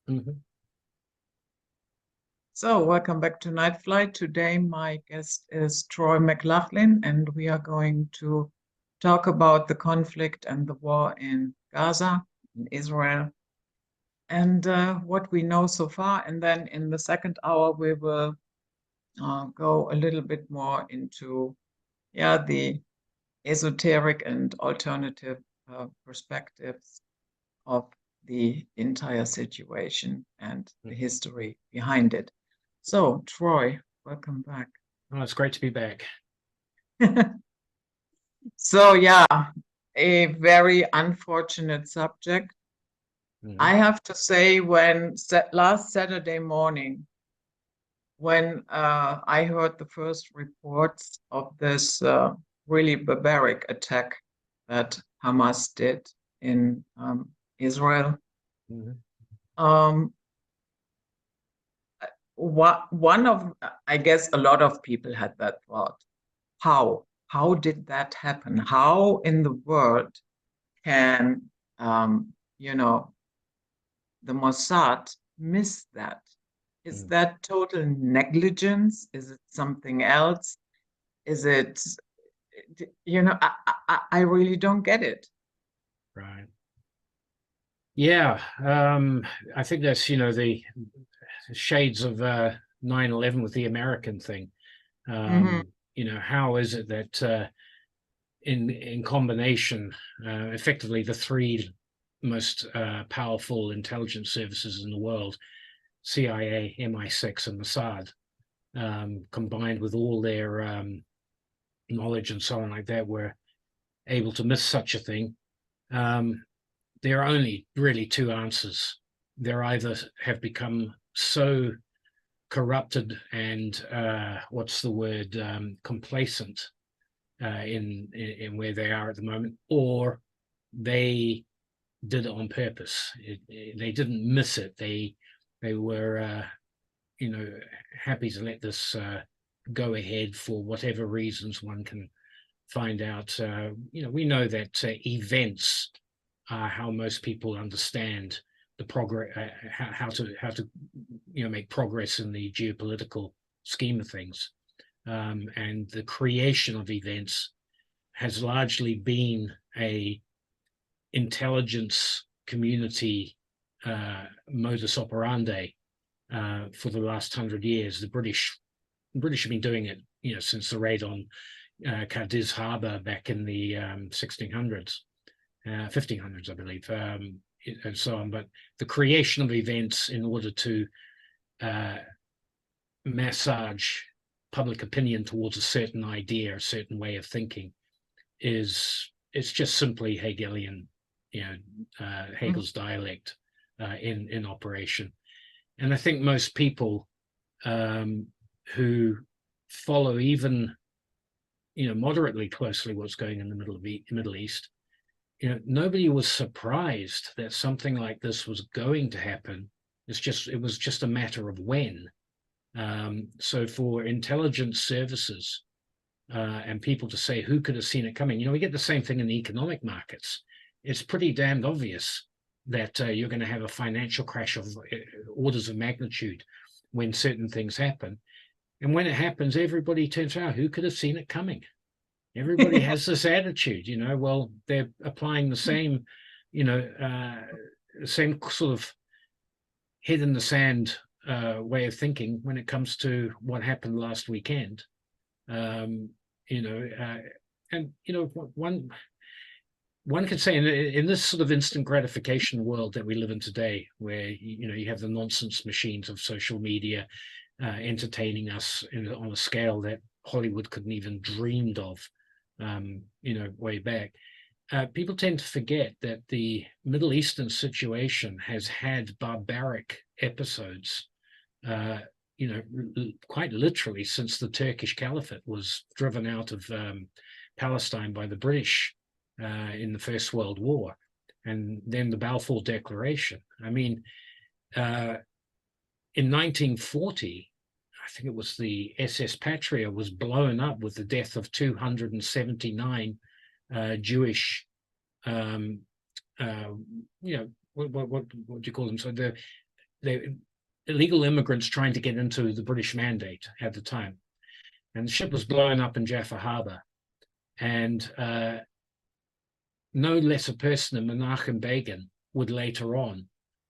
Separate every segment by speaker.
Speaker 1: Mhm.
Speaker 2: So, welcome back to Night Flight. Today, my guest is Troy Mclachlan, and we are going to talk about the conflict and the war in Gaza, in Israel, and what we know so far. And then in the second hour, we will go a little bit more into, the esoteric and alternative perspectives of the entire situation and the history behind it. So, Troy, welcome back.
Speaker 1: Oh, it's great to be back.
Speaker 2: So, yeah, a very unfortunate subject. I have to say, when last Saturday morning, when I heard the first reports of this really barbaric attack that Hamas did in Israel, one of, I guess a lot of people had that thought. How did that happen? How in the world can, the Mossad miss that? Is that total negligence? Is it something else? Is it, I really don't get it.
Speaker 1: Right. Yeah, I think that's, the shades of 9/11 with the American thing. How is it that in combination, effectively the three most powerful intelligence services in the world, CIA, MI6, and Mossad, combined with all their knowledge and so on like that, were able to miss such a thing? There are only really two answers. They either have become so corrupted and complacent in where they are at the moment, or they did it on purpose. They didn't miss it. They were happy to let this go ahead for whatever reasons one can find out. We know that events are how most people understand the progress, how to make progress in the geopolitical scheme of things, and the creation of events has largely been a intelligence community modus operandi for the last 100 years. The British have been doing it, since the raid on Cadiz Harbour back in the 1600s, 1500s, I believe, and so on. But the creation of events in order to massage public opinion towards a certain idea, a certain way of thinking, it's just simply Hegelian, Hegel's dialect in operation. And I think most people who follow even moderately closely what's going in the Middle East, nobody was surprised that something like this was going to happen. It was just a matter of when. So for intelligence services and people to say who could have seen it coming, we get the same thing in the economic markets. It's pretty damned obvious that you're going to have a financial crash of orders of magnitude when certain things happen. And when it happens, everybody turns around. Who could have seen it coming? Everybody has this attitude, well, they're applying the same, same sort of head in the sand way of thinking when it comes to what happened last weekend. One could say in this sort of instant gratification world that we live in today, where you have the nonsense machines of social media entertaining us on a scale that Hollywood couldn't even dreamed of, way back. People tend to forget that the Middle Eastern situation has had barbaric episodes, quite literally since the Turkish Caliphate was driven out of Palestine by the British in the First World War, and then the Balfour Declaration. I mean, in 1940, I think it was the SS Patria was blown up with the death of 279 Jewish, what do you call them? So illegal immigrants trying to get into the British Mandate at the time. And the ship was blown up in Jaffa Harbour. And no less a person than Menachem Begin would later on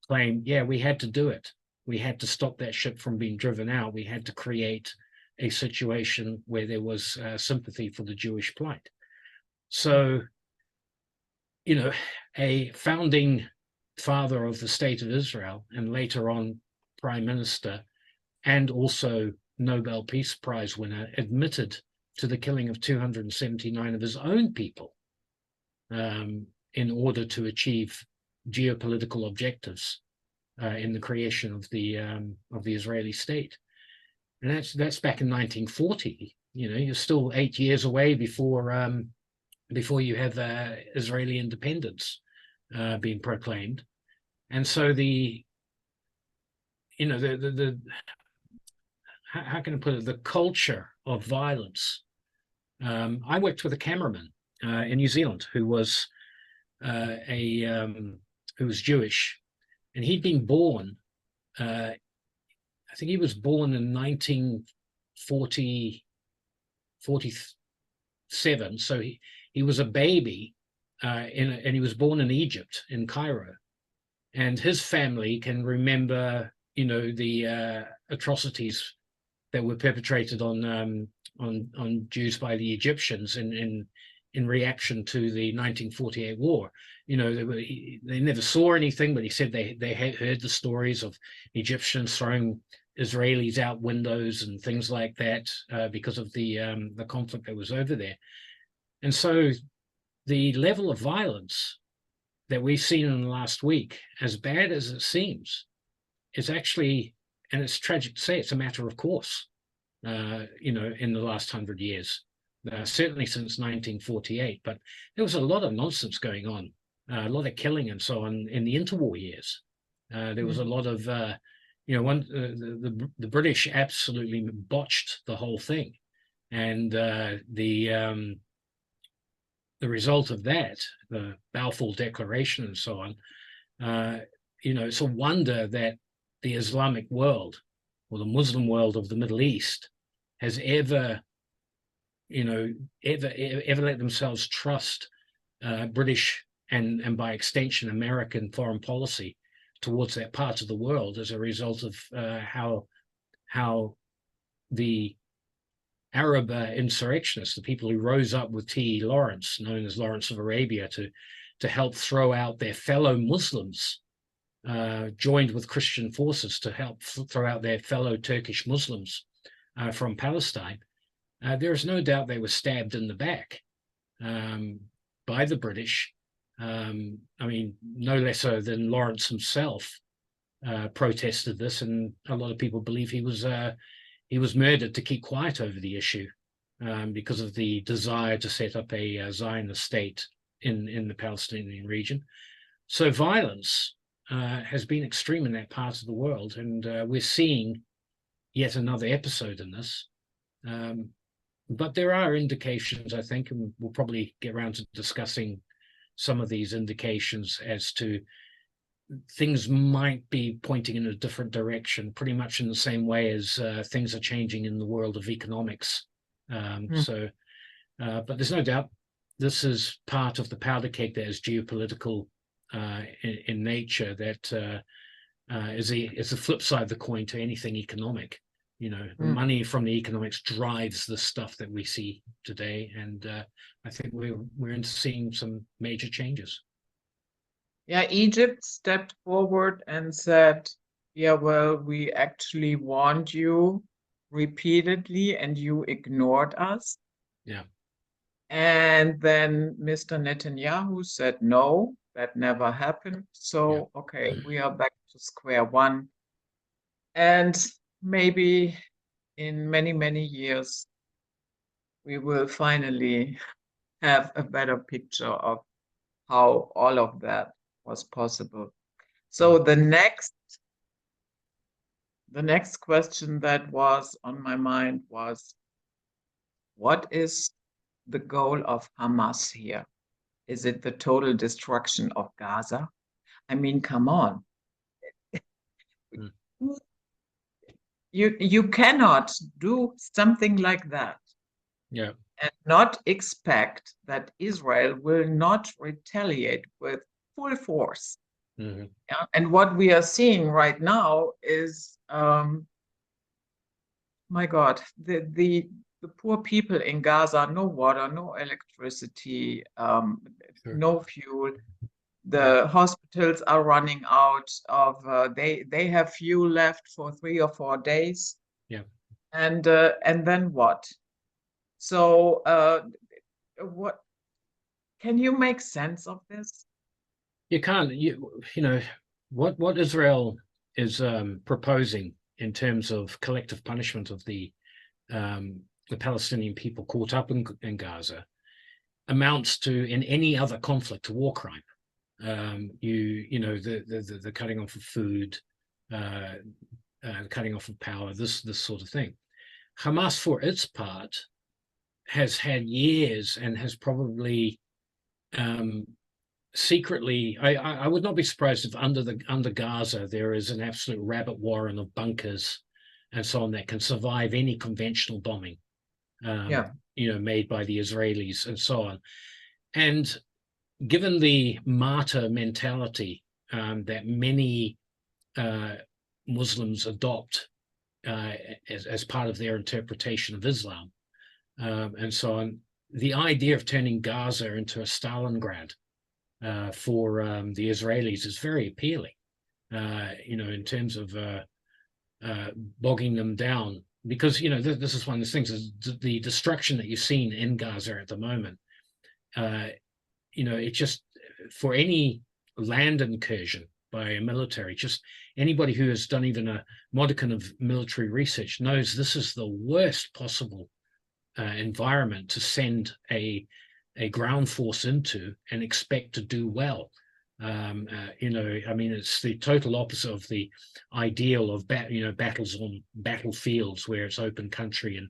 Speaker 1: claim, yeah, we had to do it. We had to stop that ship from being driven out. We had to create a situation where there was sympathy for the Jewish plight. So, you know, a founding father of the state of Israel and later on prime minister and also Nobel Peace Prize winner admitted to the killing of 279 of his own people in order to achieve geopolitical objectives in the creation of the Israeli state. And that's back in 1940. You know, you're still 8 years away before you have Israeli independence being proclaimed. And so how can I put it? The culture of violence. I worked with a cameraman in New Zealand who was Jewish, and he'd been born. I think he was born in 1947. So he was a baby, and he was born in Egypt, in Cairo, and his family can remember, you know, the atrocities that were perpetrated on Jews by the Egyptians in reaction to the 1948 war. You know, they never saw anything, but he said they had heard the stories of Egyptians throwing Israelis out windows and things like that because of the conflict that was over there. And so the level of violence that we've seen in the last week, as bad as it seems, is actually, and it's tragic to say, it's a matter of course, you know, in the last 100 years, certainly since 1948. But there was a lot of nonsense going on, a lot of killing and so on in the interwar years. There was a lot of, you know, the British absolutely botched the whole thing. And the result of that, the Balfour Declaration and so on, you know, it's a wonder that the Islamic world or the Muslim world of the Middle East has ever, you know, ever let themselves trust British and by extension American foreign policy towards that part of the world as a result of how the Arab insurrectionists, the people who rose up with T.E. Lawrence, known as Lawrence of Arabia, to help throw out their fellow Muslims, joined with Christian forces to help throw out their fellow Turkish Muslims from Palestine. There is no doubt they were stabbed in the back by the British. I mean, no less so than Lawrence himself protested this, and a lot of people believe he was murdered to keep quiet over the issue because of the desire to set up a Zionist state in the Palestinian region. So violence has been extreme in that part of the world, and we're seeing yet another episode in this. But there are indications, I think, and we'll probably get around to discussing some of these indications as to things might be pointing in a different direction, pretty much in the same way as things are changing in the world of economics. But there's no doubt this is part of the powder keg that is geopolitical in nature, that is the flip side of the coin to anything economic. You know, money from the economics drives the stuff that we see today, and I think we're into seeing some major changes.
Speaker 2: Yeah, Egypt stepped forward and said, yeah, well, we actually warned you repeatedly and you ignored us.
Speaker 1: Yeah.
Speaker 2: And then Mr. Netanyahu said, no, that never happened. So, okay, we are back to square one. And maybe in many, many years, we will finally have a better picture of how all of that was possible. So the next question that was on my mind was, what is the goal of Hamas here? Is it the total destruction of Gaza? I mean, come on. you cannot do something like that
Speaker 1: Yeah.
Speaker 2: and not expect that Israel will not retaliate with full force.
Speaker 1: Mm-hmm.
Speaker 2: Yeah? And what we are seeing right now is, my God, the poor people in Gaza, no water, no electricity,
Speaker 1: Sure.
Speaker 2: no fuel.
Speaker 1: Yeah.
Speaker 2: The hospitals are running out of, they have fuel left for 3 or 4 days.
Speaker 1: Yeah.
Speaker 2: And then what? So what can you make sense of this?
Speaker 1: You can't. You know what Israel is proposing in terms of collective punishment of the Palestinian people caught up in Gaza amounts to, in any other conflict, a war crime. You know the cutting off of food, uh, cutting off of power, this sort of thing. Hamas, for its part, has had years and has probably um, secretly. I would not be surprised if under Gaza there is an absolute rabbit warren of bunkers and so on that can survive any conventional bombing.
Speaker 2: Yeah.
Speaker 1: Made by the Israelis and so on. And given the martyr mentality that many Muslims adopt as part of their interpretation of Islam and so on, the idea of turning Gaza into a Stalingrad for the Israelis is very appealing, in terms of bogging them down. Because, this is one of the things, is the destruction that you've seen in Gaza at the moment. It just, for any land incursion by a military, just anybody who has done even a modicum of military research knows this is the worst possible environment to send a ground force into and expect to do well. It's the total opposite of the ideal of battles on battlefields where it's open country and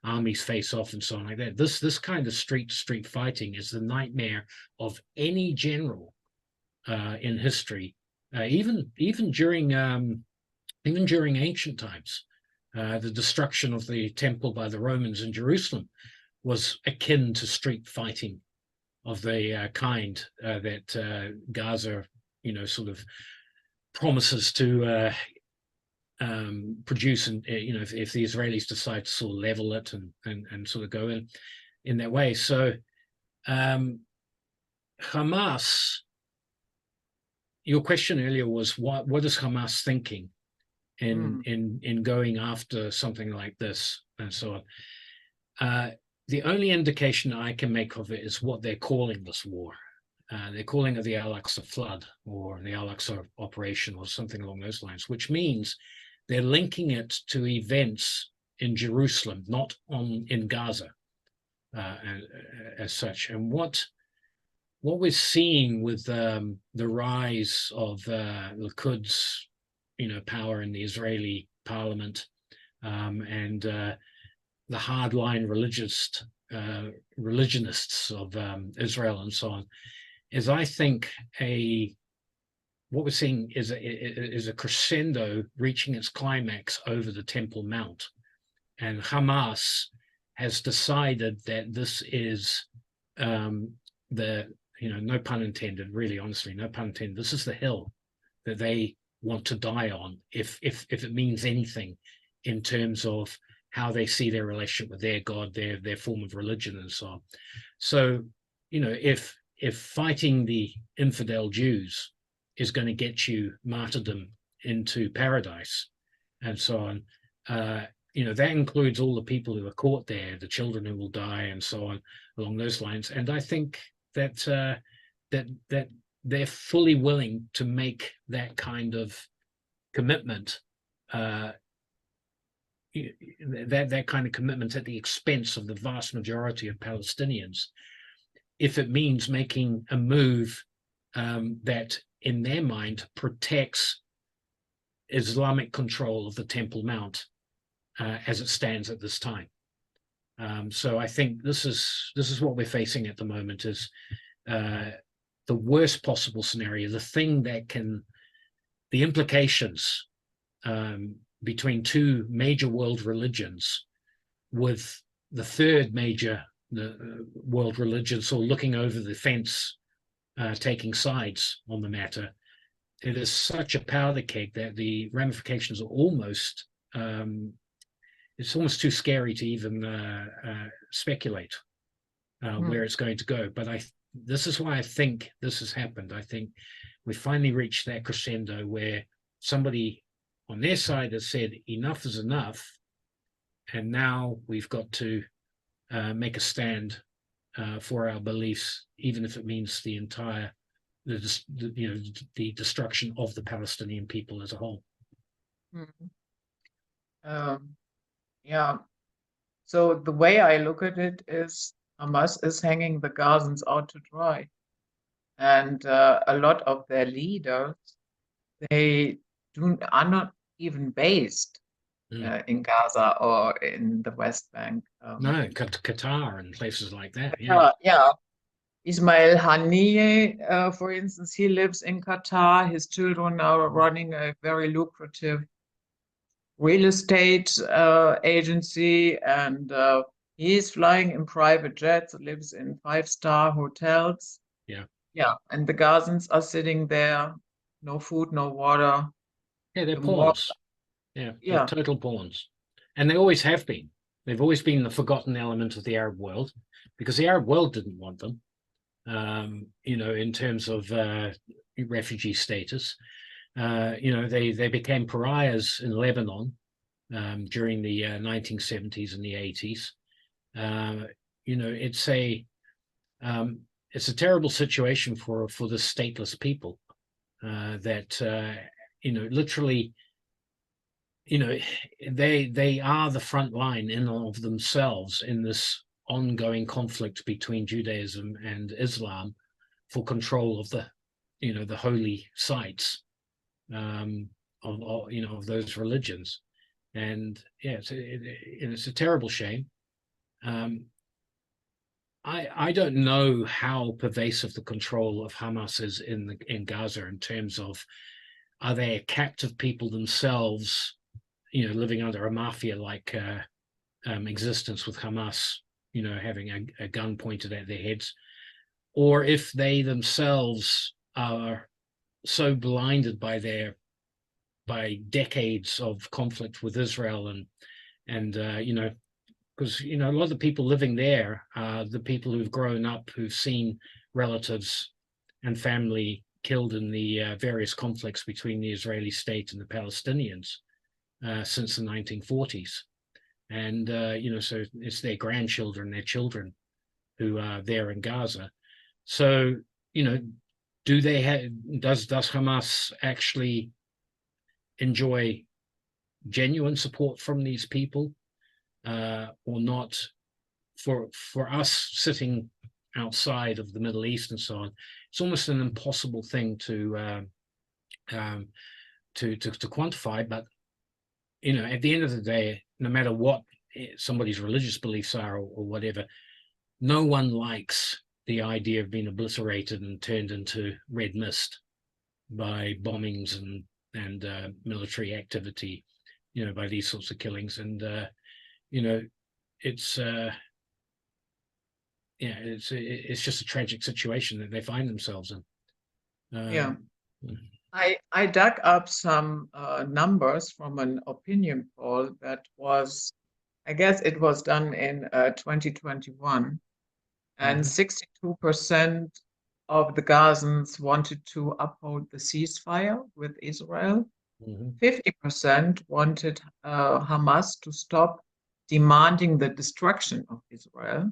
Speaker 1: armies face off and so on like that. This kind of street to street fighting is the nightmare of any general in history, even during ancient times. The destruction of the temple by the Romans in Jerusalem was akin to street fighting of the kind that Gaza, sort of promises to produce, and if the Israelis decide to sort of level it and sort of go in that way. So Hamas, your question earlier was what is Hamas thinking in going after something like this and so on. The only indication I can make of it is what they're calling this war. They're calling it the Al-Aqsa Flood or the Al-Aqsa Operation or something along those lines, which means they're linking it to events in Jerusalem, not in Gaza as such. And what we're seeing with the rise of Likud, power in the Israeli parliament, and the hardline religionists of Israel and so on, is, I think, what we're seeing is a crescendo reaching its climax over the Temple Mount. And Hamas has decided that this is no pun intended, really, honestly, no pun intended, this is the hill that they want to die on, if it means anything in terms of how they see their relationship with their God, their form of religion and so on. So, if fighting the infidel Jews is going to get you martyrdom into paradise and so on, that includes all the people who are caught there, the children who will die and so on along those lines. And I think that that they're fully willing to make that kind of commitment, that kind of commitment at the expense of the vast majority of Palestinians, if it means making a move that, in their mind, protects Islamic control of the Temple Mount as it stands at this time. So I think this is what we're facing at the moment, is the worst possible scenario, the thing that the implications between two major world religions, with the third major world religion sort of looking over the fence, taking sides on the matter. It is such a powder keg that the ramifications are almost, it's almost too scary to even speculate where it's going to go. But this is why I think this has happened. I think we finally reached that crescendo where somebody on their side has said enough is enough, and now we've got to make a stand for our beliefs, even if it means the entire, the destruction of the Palestinian people as a whole.
Speaker 2: Yeah. So the way I look at it is Hamas is hanging the Gazans out to dry, and a lot of their leaders, they are not even based in Gaza or in the West Bank.
Speaker 1: No, Qatar and places like that. Yeah.
Speaker 2: Yeah. Ismail Haniyeh, for instance, he lives in Qatar. His children are running a very lucrative real estate agency, and he's flying in private jets, lives in 5-star hotels. Yeah, and the Gazans are sitting there, no food, no water.
Speaker 1: Yeah, they're pawns. They're total pawns. And they always have been. They've always been the forgotten element of the Arab world, because the Arab world didn't want them, in terms of refugee status. They became pariahs in Lebanon during the 1970s and the 80s. It's a terrible situation for the stateless people that literally, they are the front line in of themselves in this ongoing conflict between Judaism and Islam for control of the holy sites of those religions. And yeah, it's a terrible shame. I don't know how pervasive the control of Hamas is in Gaza, in terms of, are they a captive people themselves, living under a mafia-like existence with Hamas, having a gun pointed at their heads, or if they themselves are so blinded by decades of conflict with Israel and because a lot of the people living there are the people who've grown up, who've seen relatives and family killed in the various conflicts between the Israeli state and the Palestinians since the 1940s. And so it's their grandchildren, their children, who are there in Gaza. So does Hamas actually enjoy genuine support from these people or not? For us sitting outside of the Middle East and so on, it's almost an impossible thing to quantify. But at the end of the day, no matter what somebody's religious beliefs are or whatever, no one likes the idea of being obliterated and turned into red mist by bombings and military activity, by these sorts of killings. And it's just a tragic situation that they find themselves in.
Speaker 2: I dug up some numbers from an opinion poll that was, I guess it was done in 2021, and 62% of the Gazans wanted to uphold the ceasefire with Israel. 50% wanted Hamas to stop demanding the destruction of Israel.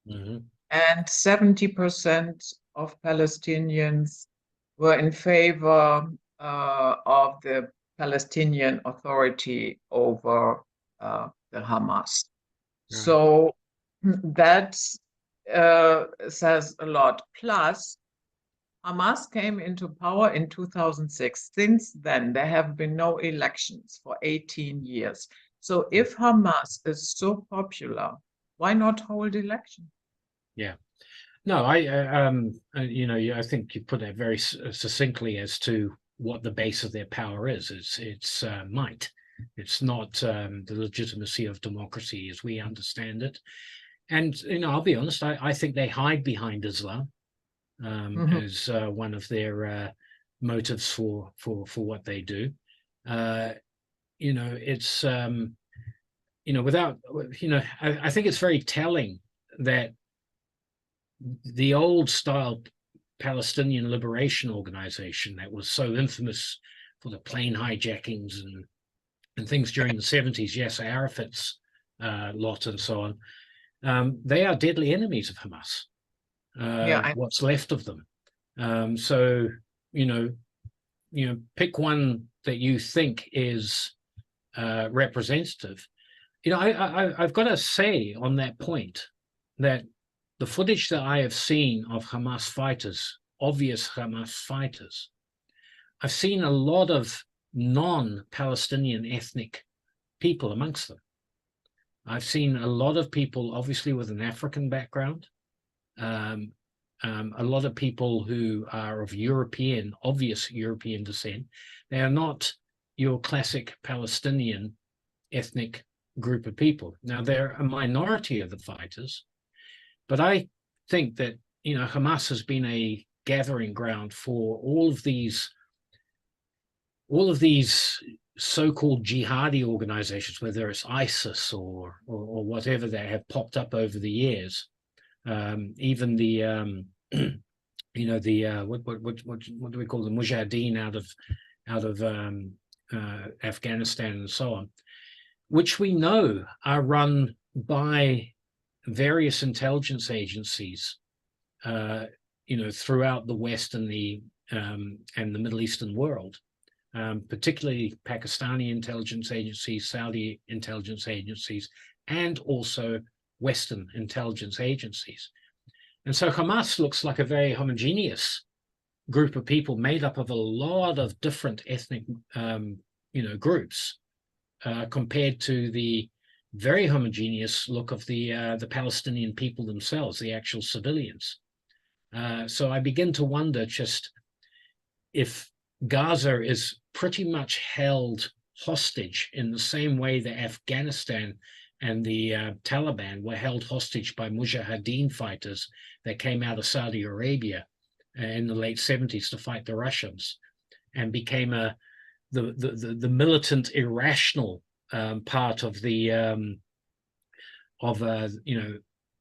Speaker 2: And 70% of Palestinians were in favor of the Palestinian Authority over the Hamas. So that says a lot. Plus, Hamas came into power in 2006. Since then, there have been no elections for 18 years. So if Hamas is so popular, why not hold elections?
Speaker 1: Yeah. No, I think you put it very succinctly as to what the base of their power is. It's might. It's not the legitimacy of democracy as we understand it. And I'll be honest, I think they hide behind Islam as one of their motives for what they do. It's without I think it's very telling that the old style Palestinian Liberation Organization that was so infamous for the plane hijackings and things during the 70s, Yasser Arafat's lot and so on, they are deadly enemies of Hamas. What's left of them. So pick one that you think is representative. I've got to say on that point that the footage that I have seen of Hamas fighters, obvious Hamas fighters, I've seen a lot of non-Palestinian ethnic people amongst them. I've seen a lot of people, obviously, with an African background, a lot of people who are of obvious European descent. They are not your classic Palestinian ethnic group of people. Now, they're a minority of the fighters, but I think that, Hamas has been a gathering ground for all of these so-called jihadi organizations, whether it's ISIS or whatever that have popped up over the years. Even the what do we call them, Mujahideen out of Afghanistan and so on, which we know are run by various intelligence agencies, throughout the West and the Middle Eastern world, particularly Pakistani intelligence agencies, Saudi intelligence agencies, and also Western intelligence agencies. And so Hamas looks like a very homogeneous group of people made up of a lot of different ethnic, groups, compared to the very homogeneous look of the Palestinian people themselves, the actual civilians. So I begin to wonder just if Gaza is pretty much held hostage in the same way that Afghanistan and the Taliban were held hostage by Mujahideen fighters that came out of Saudi Arabia in the late 70s to fight the Russians, and became the militant, irrational part of the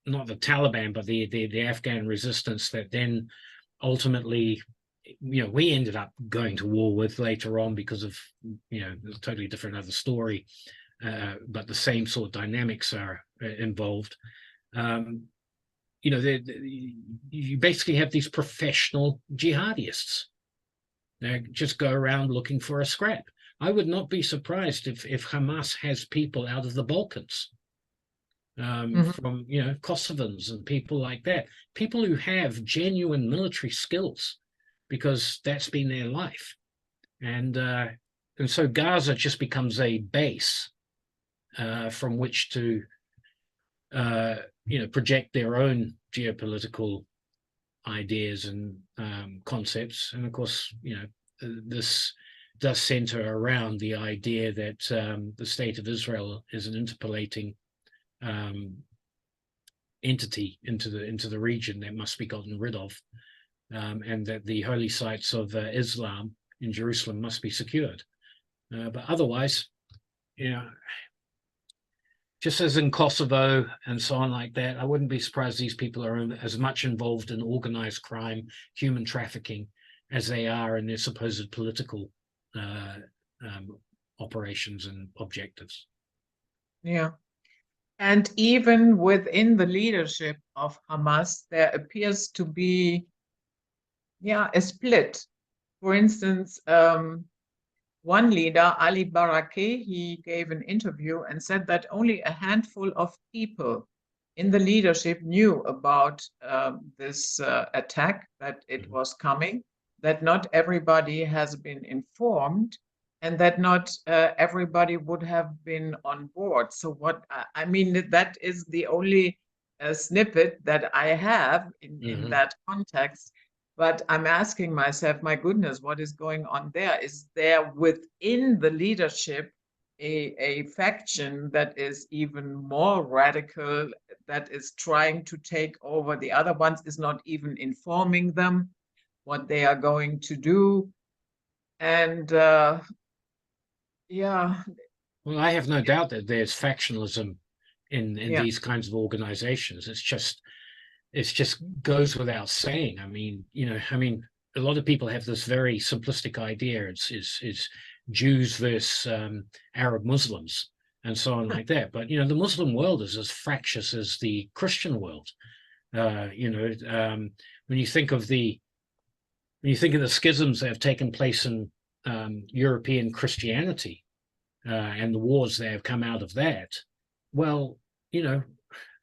Speaker 1: not the Taliban, but the Afghan resistance that then ultimately, we ended up going to war with later on because of, a totally different other story, but the same sort of dynamics are involved. You basically have these professional jihadists that just go around looking for a scrap. I would not be surprised if Hamas has people out of the Balkans, from Kosovans and people like that, people who have genuine military skills, because that's been their life, and so Gaza just becomes a base from which to project their own geopolitical ideas and concepts. And of course, this does center around the idea that the state of Israel is an interpolating entity into the region that must be gotten rid of, and that the holy sites of Islam in Jerusalem must be secured. But otherwise, just as in Kosovo and so on like that, I wouldn't be surprised these people are as much involved in organized crime, human trafficking, as they are in their supposed political operations and objectives.
Speaker 2: Yeah. And even within the leadership of Hamas, there appears to be, a split. For instance, one leader, Ali Barakeh, he gave an interview and said that only a handful of people in the leadership knew about this attack, that it was coming, that not everybody has been informed, and that not everybody would have been on board. So that is the only snippet that I have in that context. But I'm asking myself, my goodness, what is going on there? Is there within the leadership a faction that is even more radical, that is trying to take over the other ones, is not even informing them what they are going to do. And yeah.
Speaker 1: Well, I have no doubt that there's factionalism in
Speaker 2: Yeah.
Speaker 1: these kinds of organizations. It's just goes without saying. I mean, a lot of people have this very simplistic idea. It's Jews versus Arab Muslims and so on like that. But the Muslim world is as fractious as the Christian world. When you think of the schisms that have taken place in European Christianity and the wars that have come out of that, well,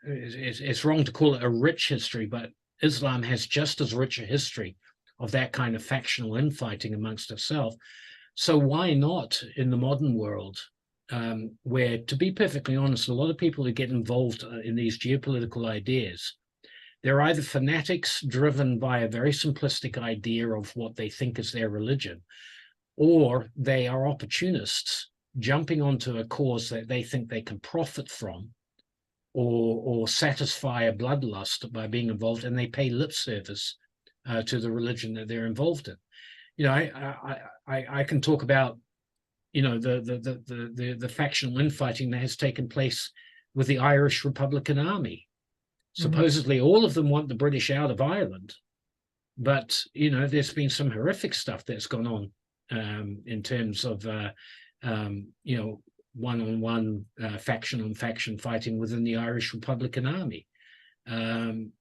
Speaker 1: it's wrong to call it a rich history, but Islam has just as rich a history of that kind of factional infighting amongst itself. So why not in the modern world, where, to be perfectly honest, a lot of people who get involved in these geopolitical ideas, they're either fanatics driven by a very simplistic idea of what they think is their religion, or they are opportunists jumping onto a cause that they think they can profit from, or satisfy a bloodlust by being involved, and they pay lip service to the religion that they're involved in. I can talk about the factional infighting that has taken place with the Irish Republican Army. Supposedly all of them want the British out of Ireland, but there's been some horrific stuff that's gone on in terms of one-on-one faction-on-faction fighting within the Irish Republican Army. And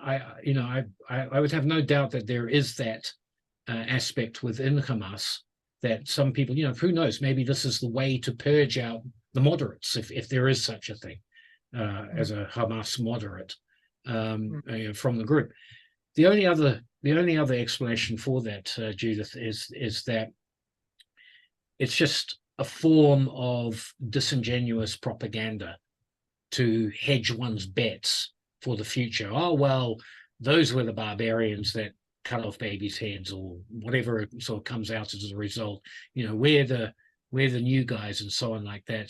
Speaker 1: I would have no doubt that there is that aspect within Hamas, that some people, who knows, maybe this is the way to purge out the moderates, if there is such a thing as a Hamas moderate from the group. The only other explanation for that, Judith, is that it's just a form of disingenuous propaganda to hedge one's bets for the future. Oh, well, those were the barbarians that cut off babies' heads, or whatever sort of comes out as a result. We're the new guys and so on like that.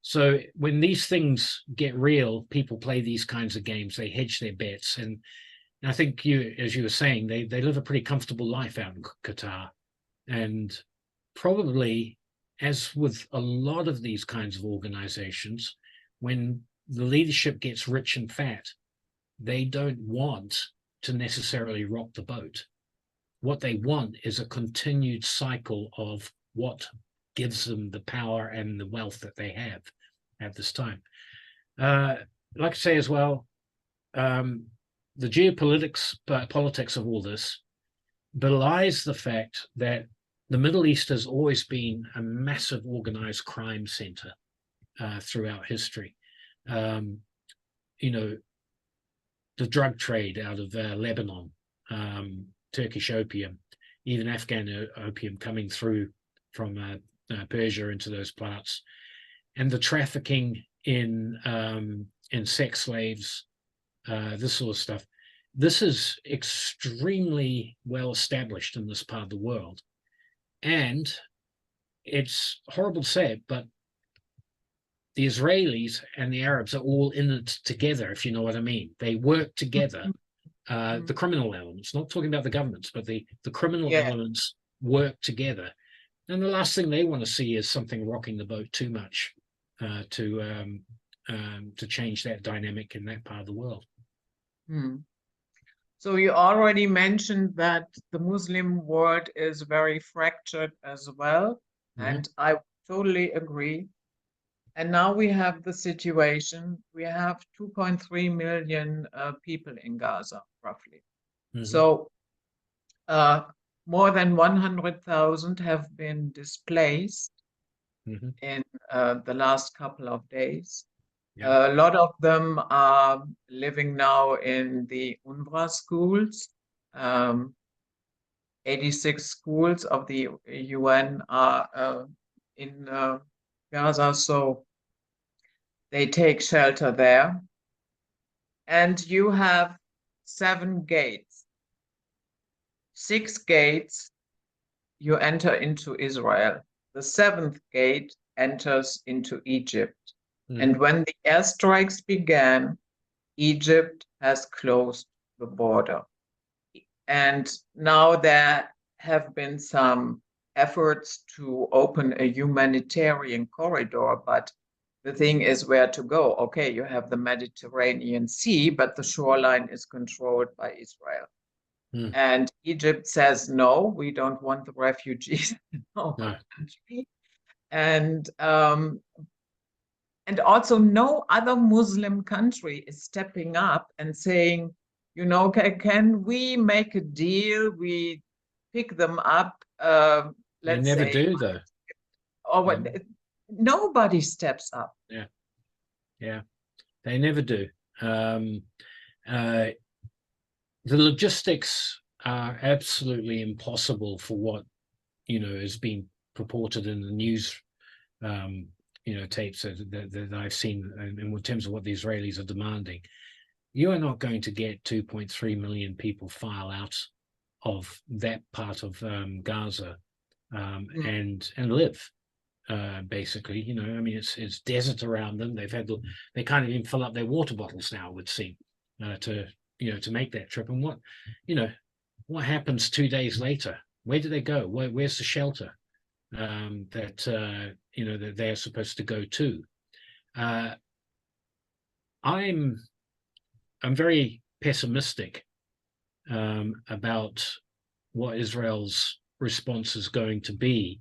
Speaker 1: So when these things get real, people play these kinds of games. They hedge their bets. And I think as you were saying, they live a pretty comfortable life out in Qatar. And probably, as with a lot of these kinds of organizations, when the leadership gets rich and fat, they don't want to necessarily rock the boat. What they want is a continued cycle of what gives them the power and the wealth that they have at this time. Like I say as well, the politics of all this belies the fact that the Middle East has always been a massive organized crime center throughout history. The drug trade out of Lebanon, Turkish opium, even Afghan opium coming through from Persia into those parts, and the trafficking in sex slaves, this sort of stuff. This is extremely well established in this part of the world. And it's horrible to say it, but the Israelis and the Arabs are all in it together, if you know what I mean. They work together. The criminal elements, not talking about the governments, but the criminal elements work together. And the last thing they want to see is something rocking the boat too much to change that dynamic in that part of the world.
Speaker 2: So you already mentioned that the Muslim world is very fractured as well, and I totally agree. And now we have the situation, we have 2.3 million people in Gaza, roughly. So more than 100,000 have been displaced in the last couple of days. A lot of them are living now in the UNRWA schools. 86 schools of the UN are in Gaza, so they take shelter there. And you have 7 gates. 6 gates you enter into Israel. the seventh gate enters into Egypt.
Speaker 1: Mm.
Speaker 2: And when the airstrikes began, Egypt has closed the border. And now there have been some efforts to open a humanitarian corridor, but the thing is where to go. Okay, you have the Mediterranean Sea, but the shoreline is controlled by Israel.
Speaker 1: Mm.
Speaker 2: And Egypt says, no, we don't want the refugees in our
Speaker 1: No.
Speaker 2: country. And also no other Muslim country is stepping up and saying, you know, can we make a deal? We pick them up,
Speaker 1: They
Speaker 2: let's
Speaker 1: never
Speaker 2: say,
Speaker 1: do, though.
Speaker 2: or what? Nobody steps up.
Speaker 1: Yeah, they never do. The logistics are absolutely impossible for what, you know, is being purported in the news, you know, tapes that I've seen in terms of what the Israelis are demanding. You are not going to get 2.3 million people file out of that part of Gaza and live. Basically, you know, I mean, it's desert around them. They can't even fill up their water bottles now, it would seem, to make that trip. And what happens 2 days later? Where do they go? Where's the shelter that they're supposed to go to? I'm very pessimistic about what Israel's response is going to be.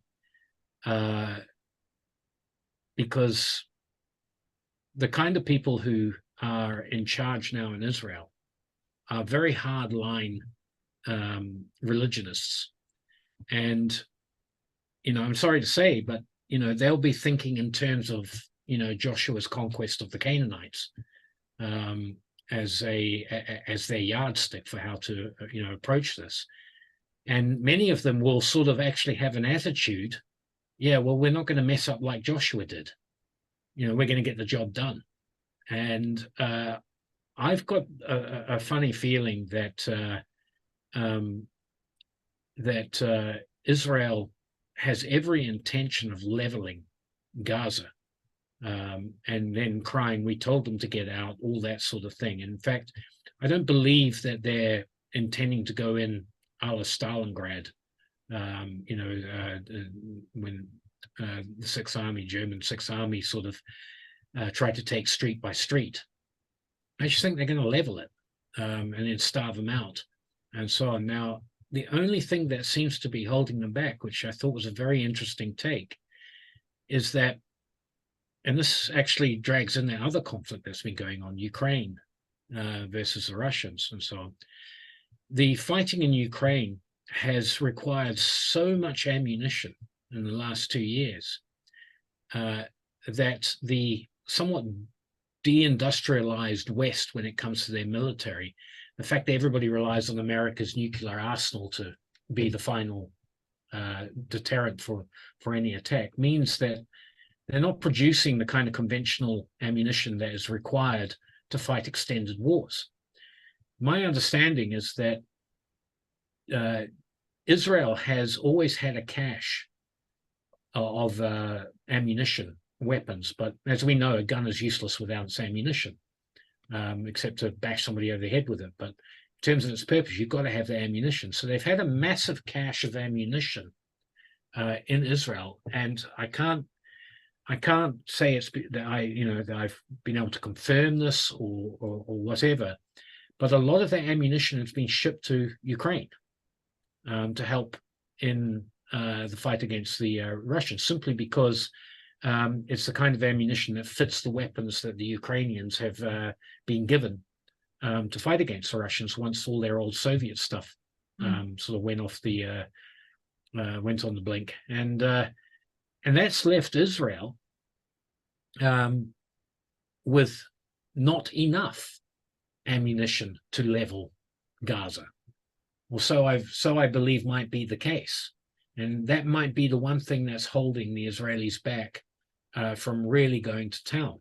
Speaker 1: Because the kind of people who are in charge now in Israel are very hardline religionists. And, you know, I'm sorry to say, but, you know, they'll be thinking in terms of, you know, Joshua's conquest of the Canaanites as their yardstick for how to, you know, approach this. And many of them will sort of actually have an attitude, yeah, well, we're not going to mess up like Joshua did. You know, we're going to get the job done. And I've got a funny feeling that Israel has every intention of leveling Gaza and then crying, we told them to get out, all that sort of thing. And in fact, I don't believe that they're intending to go in a la Stalingrad, when the Sixth Army, German Sixth Army, sort of tried to take street by street. I just think they're going to level it and then starve them out and so on. Now, the only thing that seems to be holding them back, which I thought was a very interesting take, is that, and this actually drags in that other conflict that's been going on, Ukraine versus the Russians and so on. The fighting in Ukraine has required so much ammunition in the last 2 years that the somewhat deindustrialized West, when it comes to their military, the fact that everybody relies on America's nuclear arsenal to be the final deterrent for any attack, means that they're not producing the kind of conventional ammunition that is required to fight extended wars. My understanding is that Israel has always had a cache of ammunition, weapons, but as we know, a gun is useless without its ammunition, except to bash somebody over the head with it. But in terms of its purpose, you've got to have the ammunition. So they've had a massive cache of ammunition in Israel, and I can't say that I've been able to confirm this or whatever, but a lot of that ammunition has been shipped to Ukraine to help in the fight against the Russians, simply because it's the kind of ammunition that fits the weapons that the Ukrainians have been given to fight against the Russians once all their old Soviet stuff sort of went on the blink, and that's left Israel with not enough ammunition to level Gaza. Well, so I believe might be the case, and that might be the one thing that's holding the Israelis back from really going to town.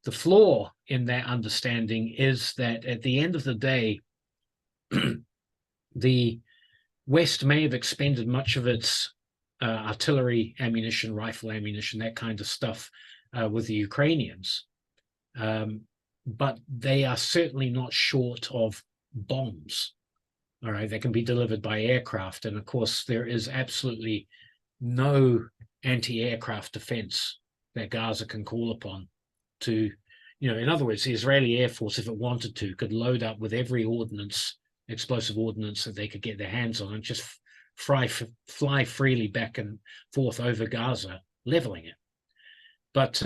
Speaker 1: The flaw in that understanding is that at the end of the day, the West may have expended much of its artillery ammunition, rifle ammunition, that kind of stuff with the Ukrainians. But they are certainly not short of bombs. All right, they can be delivered by aircraft. And of course, there is absolutely no anti-aircraft defense that Gaza can call upon to, in other words, the Israeli Air Force, if it wanted to, could load up with every explosive ordnance that they could get their hands on and just fly freely back and forth over Gaza, leveling it. But,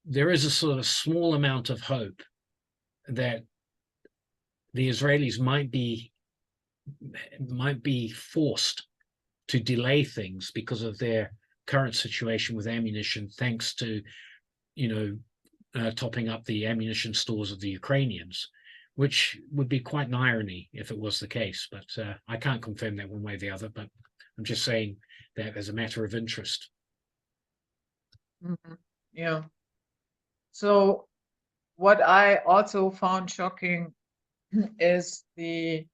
Speaker 1: there is a sort of small amount of hope that the Israelis might be forced to delay things because of their current situation with ammunition, thanks to, topping up the ammunition stores of the Ukrainians, which would be quite an irony if it was the case. But I can't confirm that one way or the other, but I'm just saying that as a matter of interest.
Speaker 2: Mm-hmm. Yeah. So what I also found shocking is the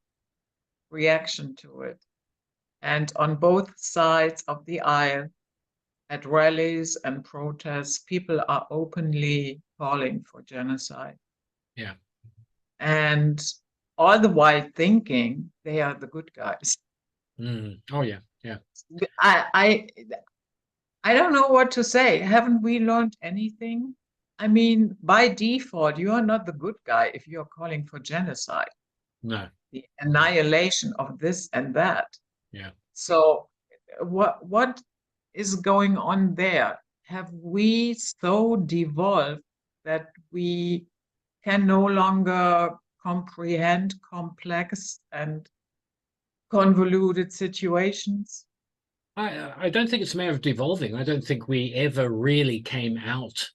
Speaker 2: reaction to it. And on both sides of the aisle, at rallies and protests, people are openly calling for genocide.
Speaker 1: Yeah.
Speaker 2: And all the while thinking they are the good guys.
Speaker 1: Oh, yeah. Yeah.
Speaker 2: I don't know what to say. Haven't we learned anything? I mean, by default, you are not the good guy if you're calling for genocide.
Speaker 1: No.
Speaker 2: The annihilation of this and that.
Speaker 1: Yeah.
Speaker 2: So what is going on there? Have we so devolved that we can no longer comprehend complex and convoluted situations?
Speaker 1: I don't think it's a matter of devolving. I don't think we ever really came out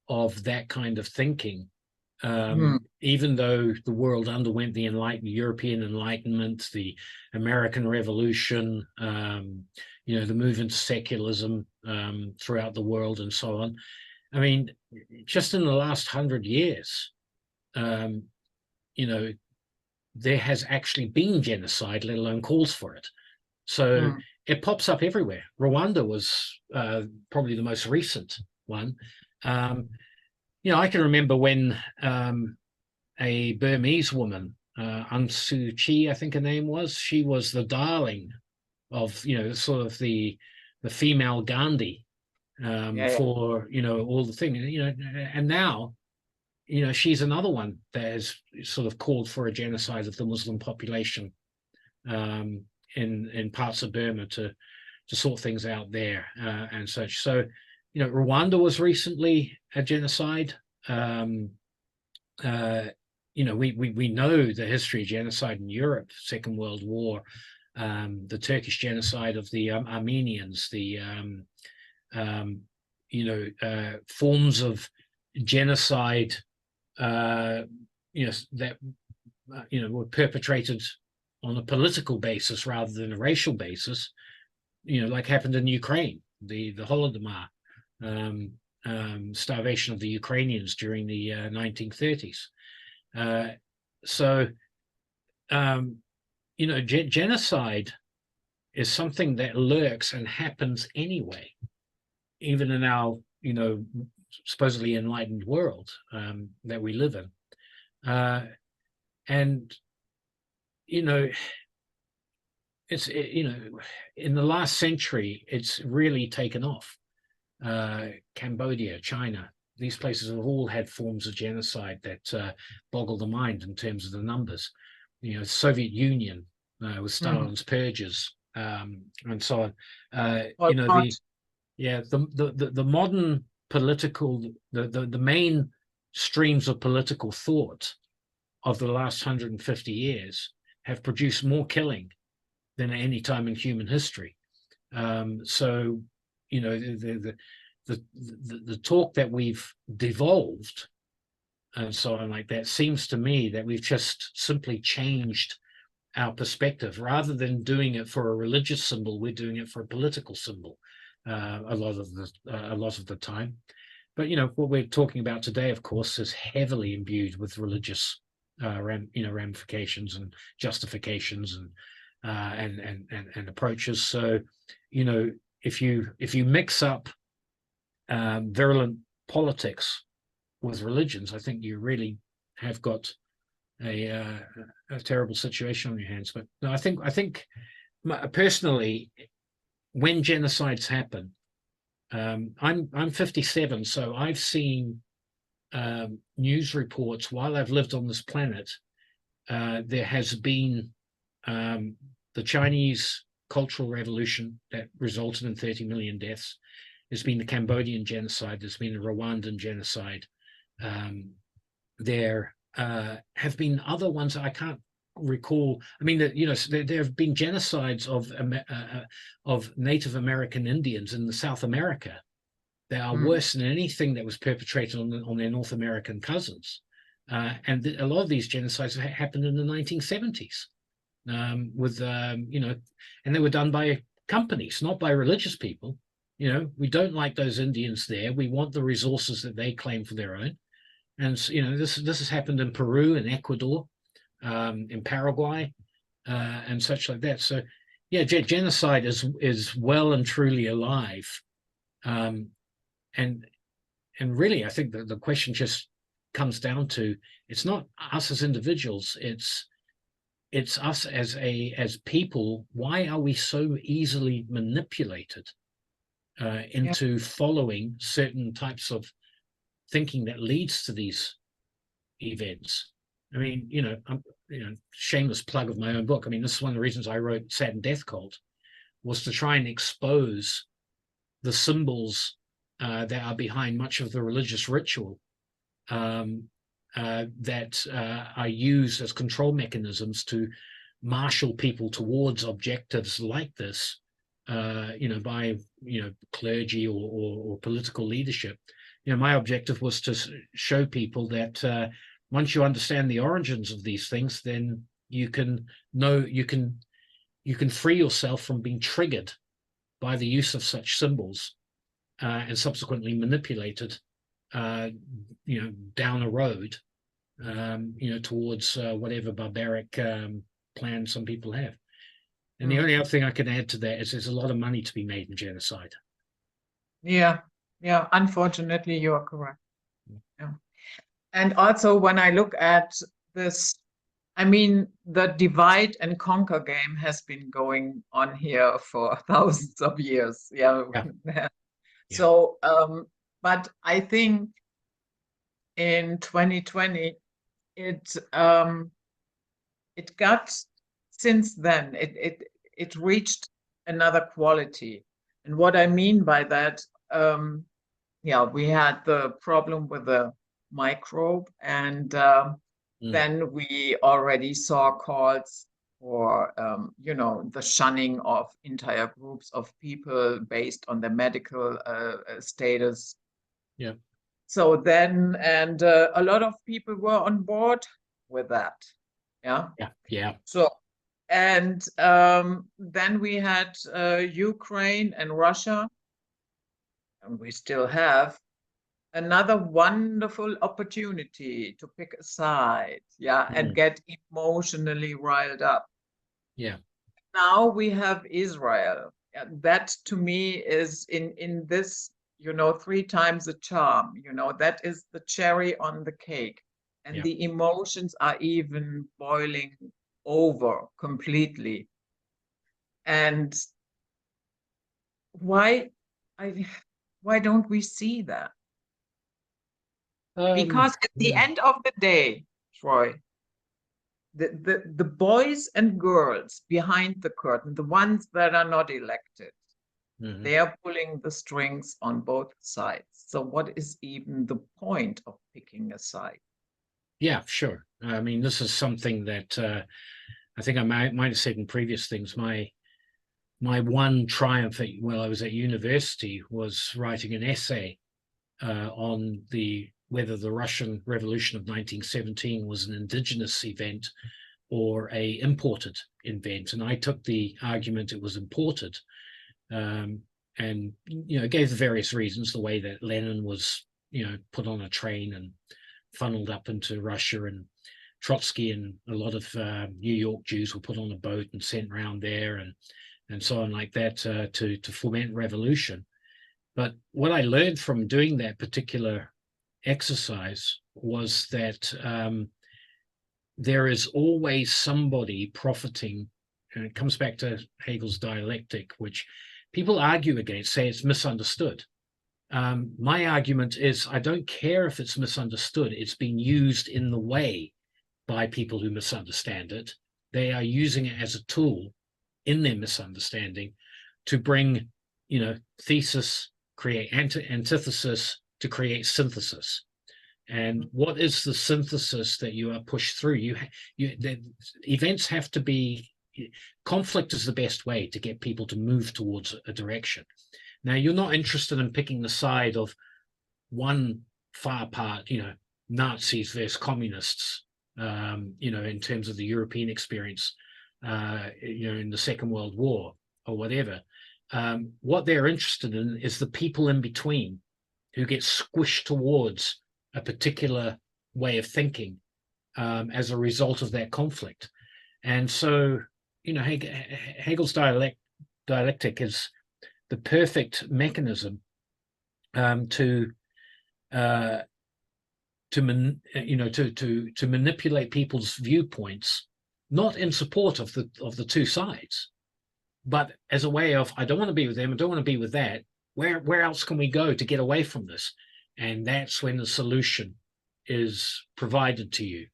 Speaker 1: of that kind of thinking. Even though the world underwent the European Enlightenment, the American Revolution, the move into secularism throughout the world and so on. I mean, just in the last 100 years, there has actually been genocide, let alone calls for it. So it pops up everywhere. Rwanda was probably the most recent one. I can remember when a Burmese woman, Aung Suu Kyi, I think her name was, she was the darling of, sort of the female Gandhi for, all the things, and now, she's another one that has sort of called for a genocide of the Muslim population in parts of Burma to sort things out there and such. So, Rwanda was recently a genocide. We know the history of genocide in Europe, Second World War, the Turkish genocide of the Armenians, the forms of genocide that were perpetrated on a political basis rather than a racial basis, like happened in Ukraine, the Holodomor, starvation of the Ukrainians during the 1930s. Genocide is something that lurks and happens anyway, even in our, supposedly enlightened world that we live in. It's in the last century, it's really taken off. Cambodia, China, these places have all had forms of genocide that boggle the mind in terms of the numbers. Soviet Union with Stalin's purges and so on. The modern political, the main streams of political thought of the last 150 years have produced more killing than at any time in human history. The talk that we've devolved and so on like that seems to me that we've just simply changed our perspective. Rather than doing it for a religious symbol, we're doing it for a political symbol a lot of the time. But what we're talking about today, of course, is heavily imbued with religious ramifications and justifications and approaches. So, you know, if you mix up virulent politics with religions, I think you really have got a terrible situation on your hands. But no, I think personally, when genocides happen, I'm 57, so I've seen news reports while I've lived on this planet. There has been the Chinese Cultural Revolution that resulted in 30 million deaths. There's been the Cambodian genocide. There's been the Rwandan genocide. There have been other ones I can't recall. I mean, you know, there have been genocides of Native American Indians in South America that are worse than anything that was perpetrated on their North American cousins. And a lot of these genocides happened in the 1970s with, you know, and they were done by companies, not by religious people. You know, we don't like those Indians there. We want the resources that they claim for their own. And, you know, this has happened in Peru and Ecuador, in Paraguay, and such like that. So, yeah, genocide is well and truly alive. And really, I think that the question just comes down to, it's not us as individuals, it's us as people. Why are we so easily manipulated into following certain types of thinking that leads to these events? I mean, you know, shameless plug of my own book. I mean, this is one of the reasons I wrote Saturn Death Cult, was to try and expose the symbols that are behind much of the religious ritual that are used as control mechanisms to marshal people towards objectives like this, you know, by, you know, clergy or political leadership. You know, my objective was to show people that once you understand the origins of these things, then you can free yourself from being triggered by the use of such symbols and subsequently manipulated, you know, down a road, you know, towards whatever barbaric plan some people have. And the only other thing I can add to that is there's a lot of money to be made in genocide.
Speaker 2: Yeah, unfortunately, you are correct. Yeah. And also, when I look at this, I mean, the divide and conquer game has been going on here for thousands of years. Yeah. So, but I think in 2020, it got, since then, it reached another quality. And what I mean by that, we had the problem with the microbe, and then we already saw calls for, you know, the shunning of entire groups of people based on their medical status.
Speaker 1: Yeah.
Speaker 2: So then, and a lot of people were on board with that. Yeah. So, and then we had Ukraine and Russia, and we still have another wonderful opportunity to pick a side, and get emotionally riled up.
Speaker 1: Yeah.
Speaker 2: Now we have Israel. That to me is in this, you know, 3 times the charm. You know, that is the cherry on the cake. And the emotions are even boiling over completely. And why don't we see that? Because at the end of the day, Troy, the boys and girls behind the curtain, the ones that are not elected, they are pulling the strings on both sides. So what is even the point of picking a side?
Speaker 1: Yeah, sure. I mean, this is something that I think I might have said in previous things. My one triumph while I was at university was writing an essay on whether the Russian Revolution of 1917 was an indigenous event or a imported event. And I took the argument it was imported, and, you know, gave the various reasons, the way that Lenin was, you know, put on a train and funneled up into Russia, and Trotsky and a lot of New York Jews were put on a boat and sent around there and so on like that to foment revolution. But what I learned from doing that particular exercise was that there is always somebody profiting, and it comes back to Hegel's dialectic, which people argue against, say it's misunderstood. My argument is I don't care if it's misunderstood. It's been used in the way by people who misunderstand it. They are using it as a tool in their misunderstanding to bring, thesis, create antithesis, to create synthesis. And what is the synthesis that you are pushed through? The events have to be, conflict is the best way to get people to move towards a direction. Now, you're not interested in picking the side of one far part, Nazis versus communists, in terms of the European experience, in the Second World War or whatever. What they're interested in is the people in between who get squished towards a particular way of thinking as a result of that conflict. And so, Hegel's dialectic is the perfect mechanism to manipulate people's viewpoints, not in support of the two sides, but as a way of, I don't want to be with them, I don't want to be with that. Where else can we go to get away from this? And that's when the solution is provided to you.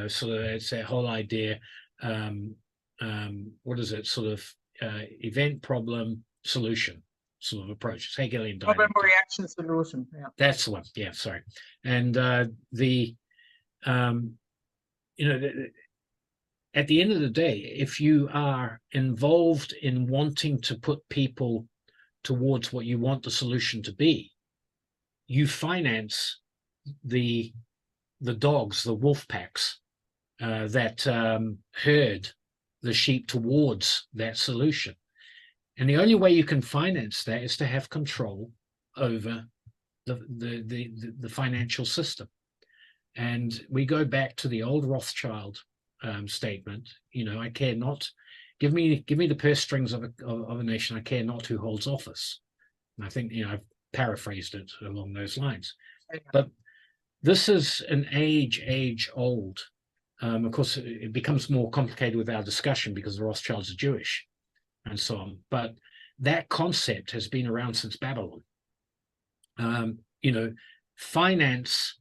Speaker 1: So it's that whole idea. What is it? Sort of event, problem, solution sort of approach. It's Hegelian dialectic.
Speaker 2: Problem, reaction, solution. Yeah.
Speaker 1: That's the one. Yeah, sorry. And at the end of the day, if you are involved in wanting to put people towards what you want the solution to be, you finance the dogs, the wolf packs that herd the sheep towards that solution. And the only way you can finance that is to have control over the financial system. And we go back to the old Rothschild statement. I care not. Give me the purse strings of a nation. I care not who holds office. And I think I've paraphrased it along those lines. But this is an age old. Of course, it becomes more complicated with our discussion because the Rothschilds are Jewish and so on. But that concept has been around since Babylon. Finance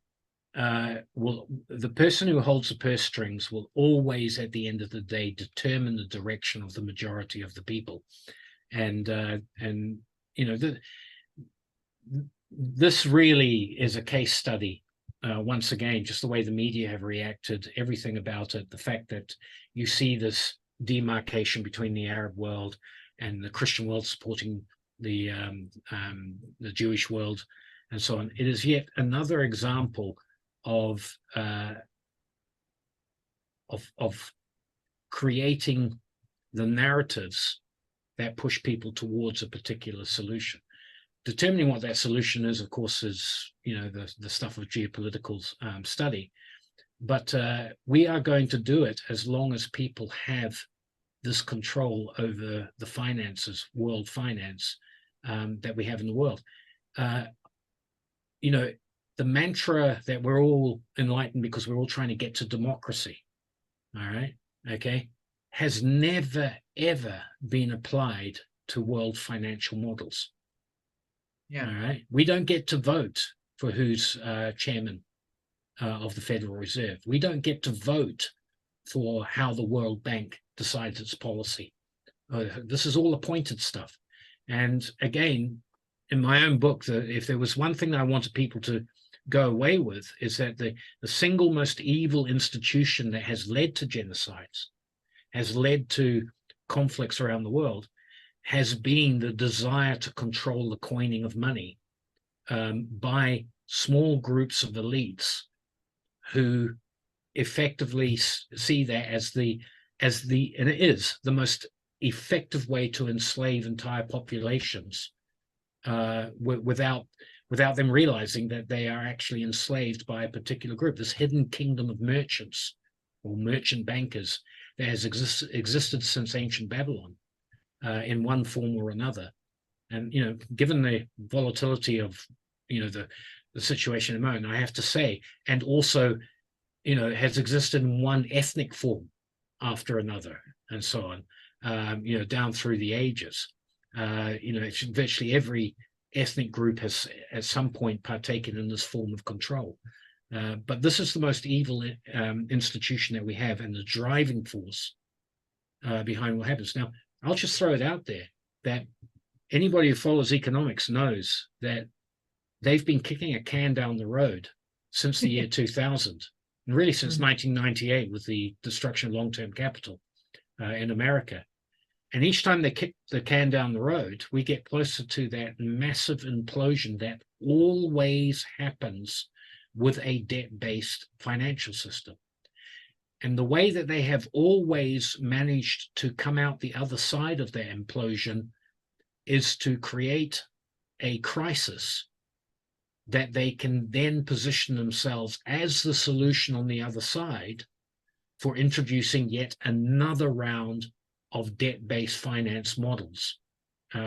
Speaker 1: the person who holds the purse strings will always, at the end of the day, determine the direction of the majority of the people. And this really is a case study. Once again, just the way the media have reacted, everything about it, the fact that you see this demarcation between the Arab world and the Christian world supporting the Jewish world and so on. It is yet another example of creating the narratives that push people towards a particular solution. Determining what that solution is, of course, is the stuff of geopolitical study. But we are going to do it as long as people have this control over the finances, world finance, that we have in the world. The mantra that we're all enlightened because we're all trying to get to democracy, all right, okay, has never, ever been applied to world financial models. Yeah. All right. We don't get to vote for who's chairman of the Federal Reserve. We don't get to vote for how the World Bank decides its policy. This is all appointed stuff. And again, in my own book, if there was one thing that I wanted people to go away with, is that the single most evil institution that has led to genocides, has led to conflicts around the world, has been the desire to control the coining of money by small groups of elites who effectively see that as the and it is the most effective way to enslave entire populations without them realizing that they are actually enslaved by a particular group, this hidden kingdom of merchants or merchant bankers that has existed since ancient Babylon in one form or another. And, given the volatility of, the situation at the moment, I have to say, and also, has existed in one ethnic form after another, and so on, down through the ages. Virtually every ethnic group has at some point partaken in this form of control. But this is the most evil institution that we have, and the driving force behind what happens. Now, I'll just throw it out there that anybody who follows economics knows that they've been kicking a can down the road since the year 2000, and really since 1998 with the destruction of long-term capital in America. And each time they kick the can down the road, we get closer to that massive implosion that always happens with a debt-based financial system. And the way that they have always managed to come out the other side of that implosion is to create a crisis that they can then position themselves as the solution on the other side for introducing yet another round of debt-based finance models,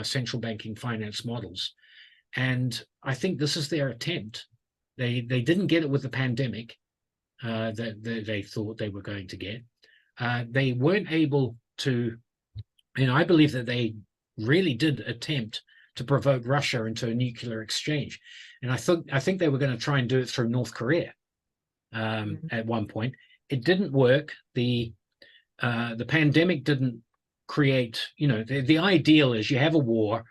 Speaker 1: central banking finance models. And I think this is their attempt. They didn't get it with the pandemic that they thought they were going to get. They weren't able to, I believe that they really did attempt to provoke Russia into a nuclear exchange. And I think they were going to try and do it through North Korea at one point. It didn't work. The pandemic didn't create, the ideal is you have a war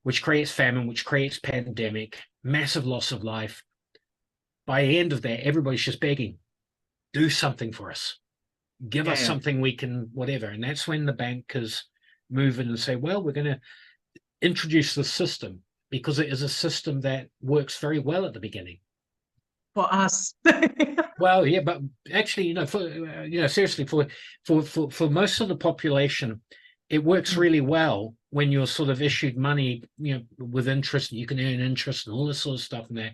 Speaker 1: which creates famine, which creates pandemic, massive loss of life. By the end of that, everybody's just begging, do something for us. Give us something we can, whatever. And that's when the bankers move in and say, well, we're going to introduce the system because it is a system that works very well at the beginning.
Speaker 2: For us.
Speaker 1: Well, yeah, but actually, seriously, for most of the population, it works really well when you're sort of issued money, with interest, you can earn interest and all this sort of stuff and that.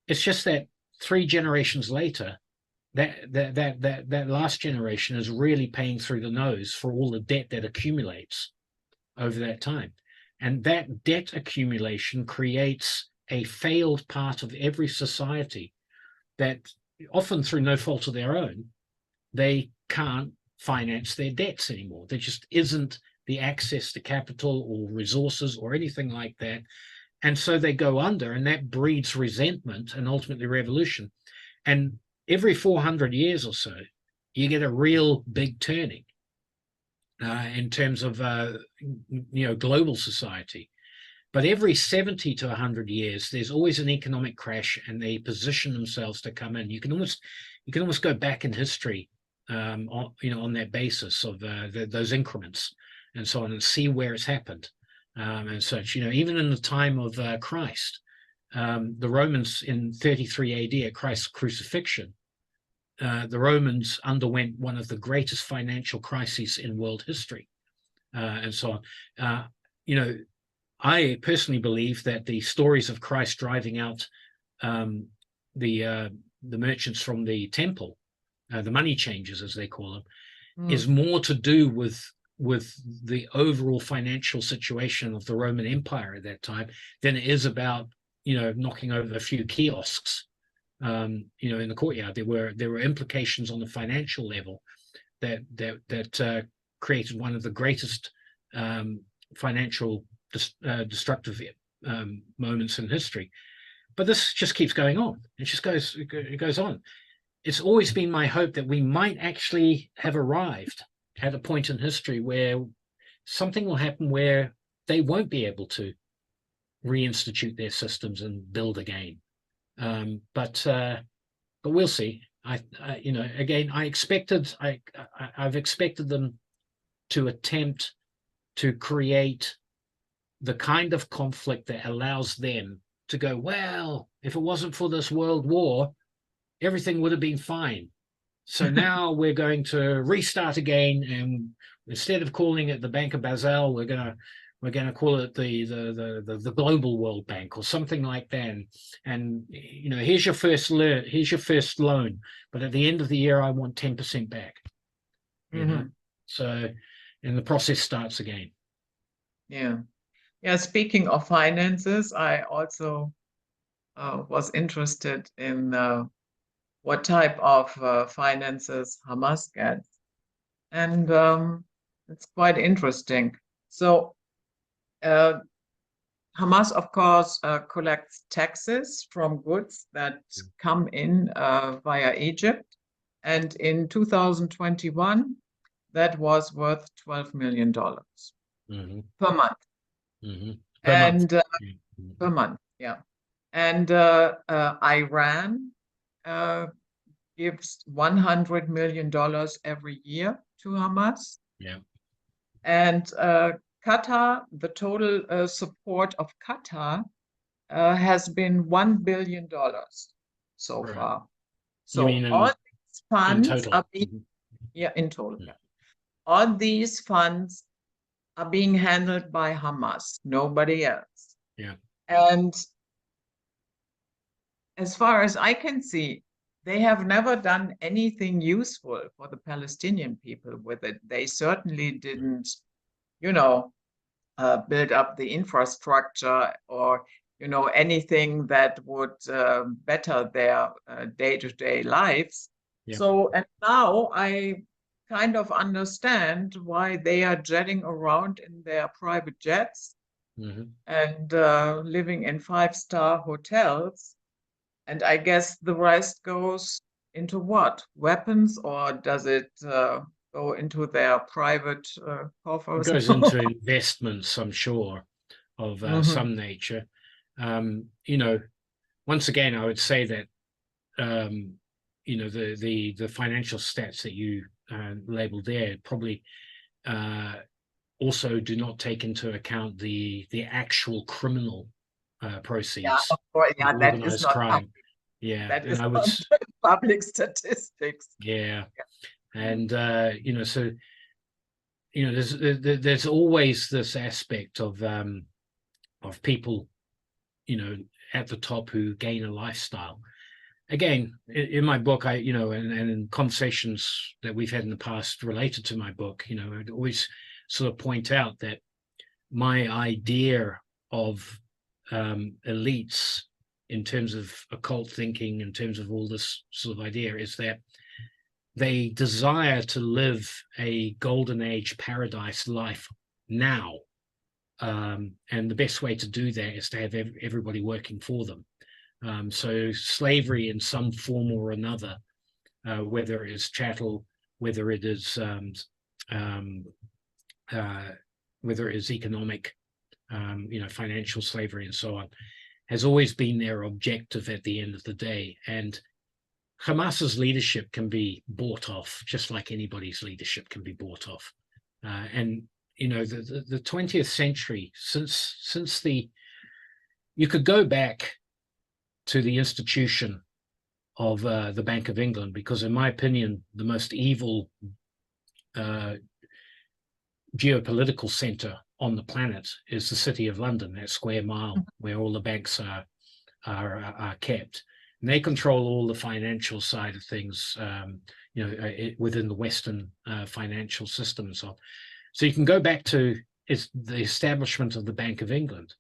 Speaker 1: It's just that 3 generations later, that last generation is really paying through the nose for all the debt that accumulates over that time. And that debt accumulation creates a failed part of every society that often through no fault of their own, they can't finance their debts anymore. There just isn't the access to capital or resources or anything like that. And so they go under, and that breeds resentment and ultimately revolution. And every 400 years or so, you get a real big turning in terms of, global society. But every 70 to 100 years, there's always an economic crash, and they position themselves to come in. You can almost go back in history, on that basis of those increments and so on, and see where it's happened and such. Even in the time of Christ, the Romans in 33 AD at Christ's crucifixion, the Romans underwent one of the greatest financial crises in world history, and so on. I personally believe that the stories of Christ driving out the merchants from the temple, the money changers as they call them, is more to do with the overall financial situation of the Roman Empire at that time than it is about knocking over a few kiosks in the courtyard. There were implications on the financial level that created one of the greatest financial destructive moments in history. But this just keeps going on. It goes on. It's always been my hope that we might actually have arrived at a point in history where something will happen where they won't be able to reinstitute their systems and build again. But we'll see. I've expected them to attempt to create the kind of conflict that allows them to go, well, if it wasn't for this world war, everything would have been fine. So now we're going to restart again, and instead of calling it the Bank of Basel, we're going to we're going to call it the global World Bank or something like that. And you know, here's your first loan, but at the end of the year, I want 10% back. You know, so, and the process starts again.
Speaker 2: Yeah. Yeah. Speaking of finances, I also was interested in what type of finances Hamas gets. And it's quite interesting. So Hamas, of course, collects taxes from goods that come in via Egypt. And in 2021, that was worth $12 million per month.
Speaker 1: Per month.
Speaker 2: Per month, yeah. And Iran gives $100 million every year to Hamas.
Speaker 1: Yeah.
Speaker 2: And Qatar, the total support of Qatar has been $1 billion so far. So
Speaker 1: you mean
Speaker 2: all these funds
Speaker 1: in
Speaker 2: are being, in total. Yeah. All these funds are being handled by Hamas, nobody else.
Speaker 1: Yeah.
Speaker 2: And as far as I can see, they have never done anything useful for the Palestinian people with it. They certainly didn't, you know, build up the infrastructure or, you know, anything that would better their day-to-day lives.
Speaker 1: Yeah.
Speaker 2: So, and now I kind of understand why they are jetting around in their private jets and living in five-star hotels. And I guess the rest goes into what? Weapons, or does it go into their private coffers?
Speaker 1: It goes into investments, I'm sure, of some nature. You know, once again, I would say that you know, the financial stats that you labeled there probably also do not take into account the actual criminal proceeds.
Speaker 2: Yeah, of course. Yeah, that is
Speaker 1: organized
Speaker 2: not
Speaker 1: crime.
Speaker 2: public.
Speaker 1: Yeah,
Speaker 2: That
Speaker 1: and
Speaker 2: is
Speaker 1: I would
Speaker 2: not public statistics.
Speaker 1: Yeah, and you know, so you know, there's always this aspect of people, you know, at the top who gain a lifestyle. Again, in my book, I, you know, and in conversations that we've had in the past related to my book, you know, I'd always sort of point out that my idea of elites in terms of occult thinking, in terms of all this sort of idea, is that they desire to live a golden age paradise life now. And the best way to do that is to have everybody working for them. So slavery in some form or another, whether it is chattel, whether it is economic, you know, financial slavery and so on, has always been their objective at the end of the day. And Hamas's leadership can be bought off, just like anybody's leadership can be bought off. And you know, the 20th century, since you could go back to the institution of the Bank of England, because in my opinion, the most evil geopolitical center on the planet is the City of London, that square mile where all the banks are kept. And they control all the financial side of things, you know, within the Western financial system and so on. So you can go back to the establishment of the Bank of England.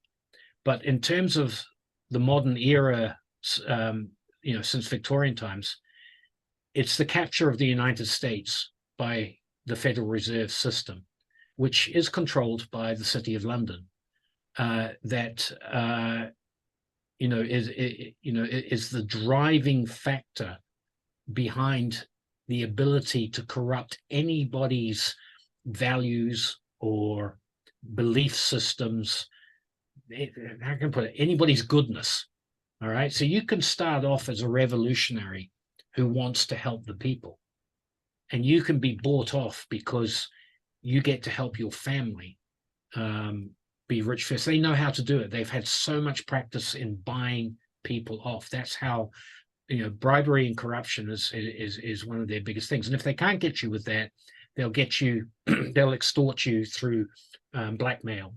Speaker 1: But in terms of the modern era, you know, since Victorian times, it's the capture of the United States by the Federal Reserve System, which is controlled by the City of London, that you know, is the driving factor behind the ability to corrupt anybody's values or belief systems. How can I put it? Anybody's goodness. All right. So you can start off as a revolutionary who wants to help the people, and you can be bought off because you get to help your family be rich first. They know how to do it. They've had so much practice in buying people off. That's how, you know, bribery and corruption is one of their biggest things. And if they can't get you with that, they'll get you, they'll extort you through blackmail.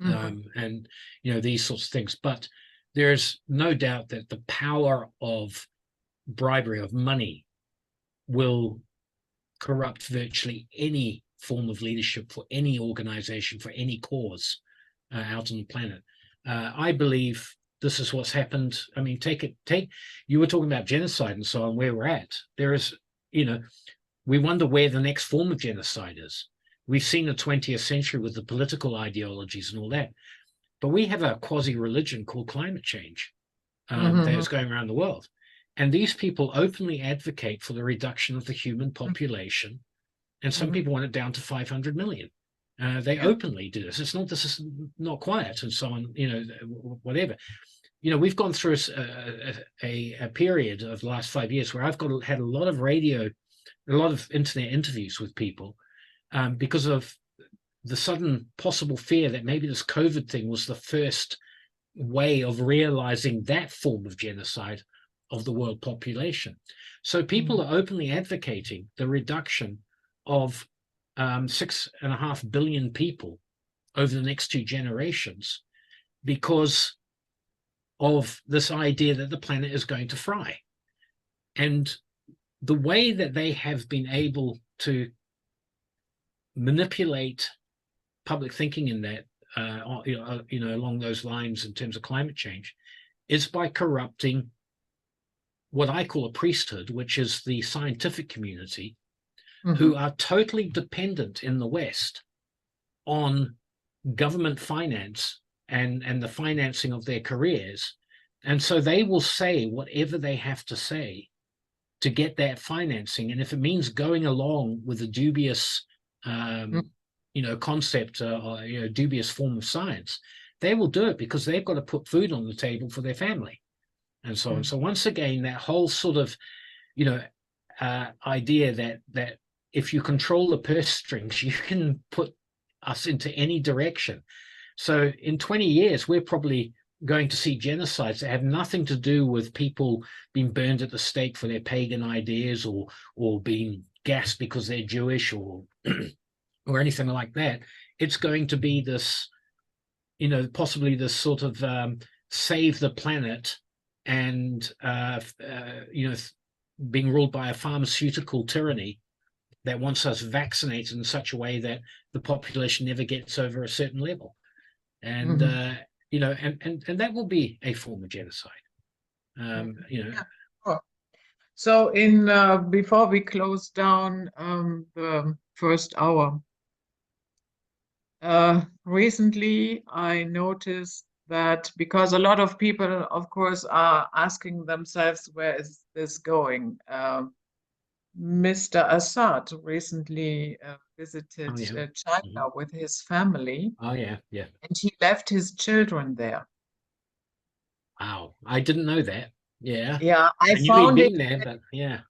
Speaker 1: and these sorts of things. But there's no doubt that the power of bribery, of money, will corrupt virtually any form of leadership for any organization, for any cause out on the planet. I believe this is what's happened. I mean, you were talking about genocide and so on, where we're at. There is, we wonder where the next form of genocide is. We've seen the 20th century with the political ideologies and all that. But we have a quasi-religion called climate change that is going around the world. And these people openly advocate for the reduction of the human population. And some people want it down to 500 million. They openly do this. This is not quiet and so on, whatever. We've gone through a period of the last 5 years where I've had a lot of radio, a lot of internet interviews with people because of the sudden possible fear that maybe this COVID thing was the first way of realizing that form of genocide of the world population. So people are openly advocating the reduction of 6.5 billion people over the next 2 generations because of this idea that the planet is going to fry. And the way that they have been able to manipulate public thinking in that, along those lines in terms of climate change, is by corrupting what I call a priesthood, which is the scientific community, who are totally dependent in the West on government finance and the financing of their careers. And so they will say whatever they have to say to get that financing. And if it means going along with a dubious concept or dubious form of science, they will do it because they've got to put food on the table for their family and so on. So once again, that whole sort of idea that if you control the purse strings, you can put us into any direction. So in 20 years, we're probably going to see genocides that have nothing to do with people being burned at the stake for their pagan ideas or being gassed because they're Jewish or or anything like that. It's going to be this, possibly this sort of save the planet and, being ruled by a pharmaceutical tyranny that wants us vaccinated in such a way that the population never gets over a certain level. And, and that will be a form of genocide.
Speaker 2: So before we close down the first hour, recently I noticed that because a lot of people, of course, are asking themselves, where is this going? Mr. Assad recently visited China with his family.
Speaker 1: Oh, yeah.
Speaker 2: And he left his children there.
Speaker 1: Wow. I didn't know that. Yeah.
Speaker 2: Yeah,
Speaker 1: I knew he'd been there, but yeah.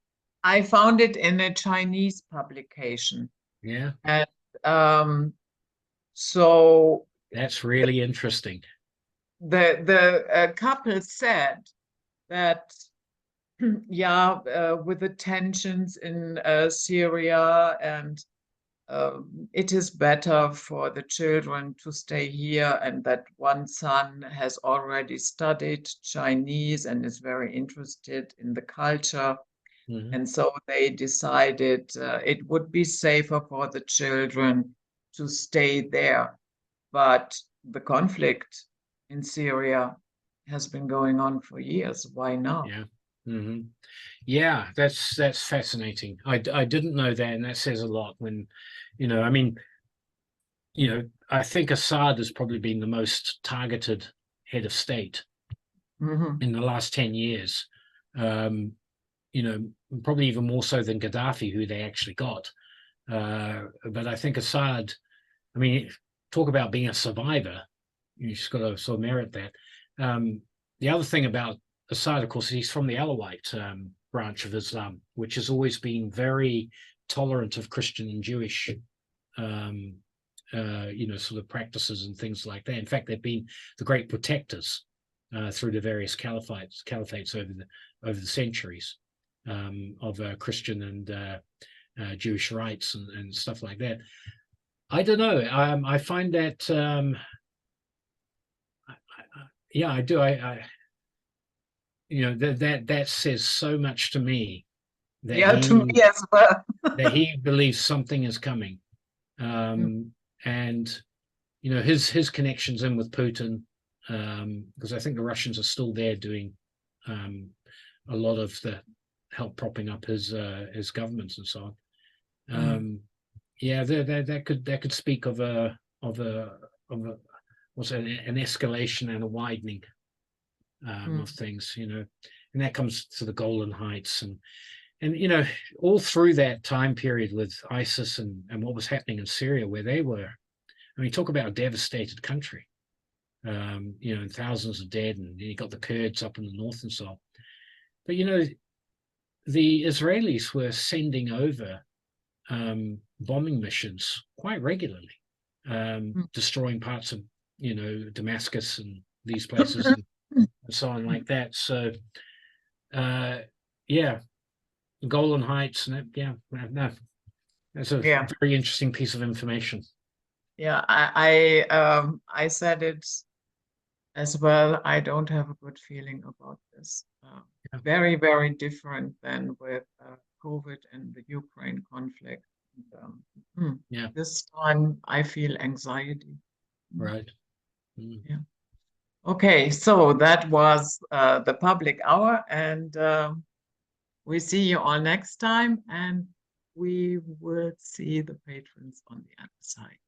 Speaker 2: I found it in a Chinese publication.
Speaker 1: Yeah.
Speaker 2: And so
Speaker 1: that's really interesting.
Speaker 2: The couple said that, with the tensions in Syria, and it is better for the children to stay here, and that one son has already studied Chinese and is very interested in the culture. And so they decided it would be safer for the children to stay there. But the conflict in Syria has been going on for years. Why now?
Speaker 1: Yeah. Yeah, that's fascinating. I didn't know that, and that says a lot. When, I think Assad has probably been the most targeted head of state in the last 10 years. Probably even more so than Gaddafi, who they actually got. But I think Assad, talk about being a survivor. You just got to sort of merit that. The other thing about Assad, of course, he's from the Alawite branch of Islam, which has always been very tolerant of Christian and Jewish, sort of practices and things like that. In fact, they've been the great protectors through the various caliphates over the centuries of Christian and Jewish rights and stuff like that. I don't know. I find that yeah, I do. That says so much to me that
Speaker 2: Yeah, to me as well.
Speaker 1: he believes something is coming.
Speaker 2: Mm,
Speaker 1: And his connections in with Putin, because I think the Russians are still there doing a lot of the help propping up his governments and so on.
Speaker 2: mm,
Speaker 1: Yeah, that could speak of of a what's an escalation and a widening
Speaker 2: mm,
Speaker 1: of things, and that comes to the Golan Heights and all through that time period with ISIS and what was happening in Syria, where they were. I mean, talk about a devastated country. And thousands of dead, and you got the Kurds up in the north and so on. But the Israelis were sending over bombing missions quite regularly,
Speaker 2: mm,
Speaker 1: destroying parts of Damascus and these places and so on
Speaker 2: mm.
Speaker 1: like that. So yeah, Golan Heights, and yeah, no, that's a
Speaker 2: Yeah,
Speaker 1: very interesting piece of information.
Speaker 2: yeah. I said it as well. I don't have a good feeling about this.
Speaker 1: Yeah,
Speaker 2: Very, very different than with COVID and the Ukraine conflict. And, mm,
Speaker 1: yeah,
Speaker 2: this time I feel anxiety. Mm,
Speaker 1: right. Mm.
Speaker 2: yeah. Okay, so that was the public hour, and we see you all next time, and we will see the patrons on the other side.